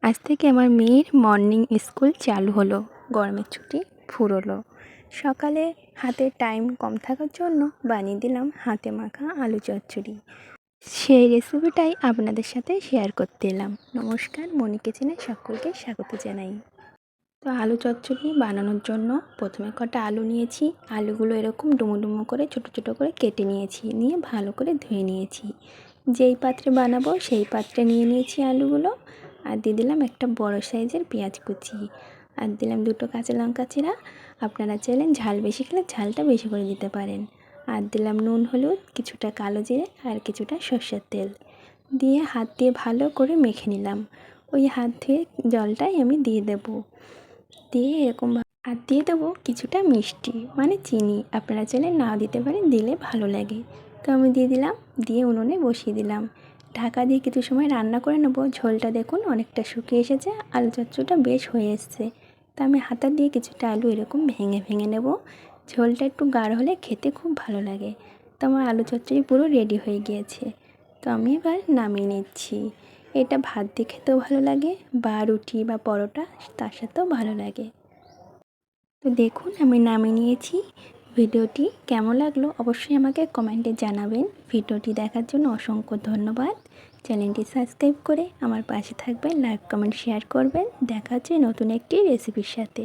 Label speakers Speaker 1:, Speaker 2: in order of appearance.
Speaker 1: আজ থেকে আমার মেয়ের মর্নিং স্কুল চালু হলো। গরমের ছুটি ফুরোলো। সকালে হাতে টাইম কম থাকার জন্য বানিয়ে দিলাম হাতে মাখা আলু চচ্চড়ি। সেই রেসিপিটাই আপনাদের সাথে শেয়ার করতে এলাম। নমস্কার, মনি কিচেনে সকলকে স্বাগত জানাই। তো আলু চচ্চড়ি বানানোর জন্য প্রথমে কটা আলু নিয়েছি। আলুগুলো এরকম ডুমো ডুমো করে ছোটো ছোটো করে কেটে নিয়েছি, নিয়ে ভালো করে ধুয়ে নিয়েছি। যেই পাত্রে বানাবো সেই পাত্রে নিয়ে নিয়েছি আলুগুলো। আর দিয়ে দিলাম একটা বড় সাইজের পেঁয়াজ কুচি, আর দিলাম দুটো কাঁচা লঙ্কা চিরা। আপনারা চাইলেন ঝাল বেশি খেলে ঝালটা বেশি করে দিতে পারেন। আর দিলাম নুন, হলুদ, কিছুটা কালো জিরে আর কিছুটা সর্ষের তেল দিয়ে হাত দিয়ে ভালো করে মেখে নিলাম। ওই হাত ধুয়ে জলটাই আমি দিয়ে দেবো। দিয়ে এরকম আর দিয়ে দেবো কিছুটা মিষ্টি মানে চিনি। আপনারা চাইলে না দিতে পারেন, দিলে ভালো লাগে। তো আমি দিয়ে দিলাম, দিয়ে উনুনে বসিয়ে দিলাম। ঢাকা দিয়ে কিছু সময় রান্না করে নেবো। ঝোলটা দেখুন অনেকটা শুকিয়ে এসেছে, আলু চচ্চড়িটা বেশ হয়ে এসছে। তো আমি হাতা দিয়ে কিছুটা আলু এরকম ভেঙে ভেঙে নেব। ঝোলটা একটু গাঢ় হলে খেতে খুব ভালো লাগে। তো আমার আলু চচ্চড়ি পুরো রেডি হয়ে গিয়েছে। তো আমি এবার নামিয়ে নিচ্ছি। এটা ভাত দিয়ে খেতেও ভালো লাগে, বা রুটি বা পরোটা তার সাথেও ভালো লাগে। তো দেখুন আমি নামিয়ে নিয়েছি। ভিডিওটি কেমন লাগলো অবশ্যই আমাকে কমেন্টে জানাবেন। ভিডিওটি দেখার জন্য অসংখ্য ধন্যবাদ। চ্যানেলটি সাবস্ক্রাইব করে আমার পাশে থাকবেন, লাইক কমেন্ট শেয়ার করবেন। দেখা হচ্ছে নতুন একটি রেসিপির সাথে।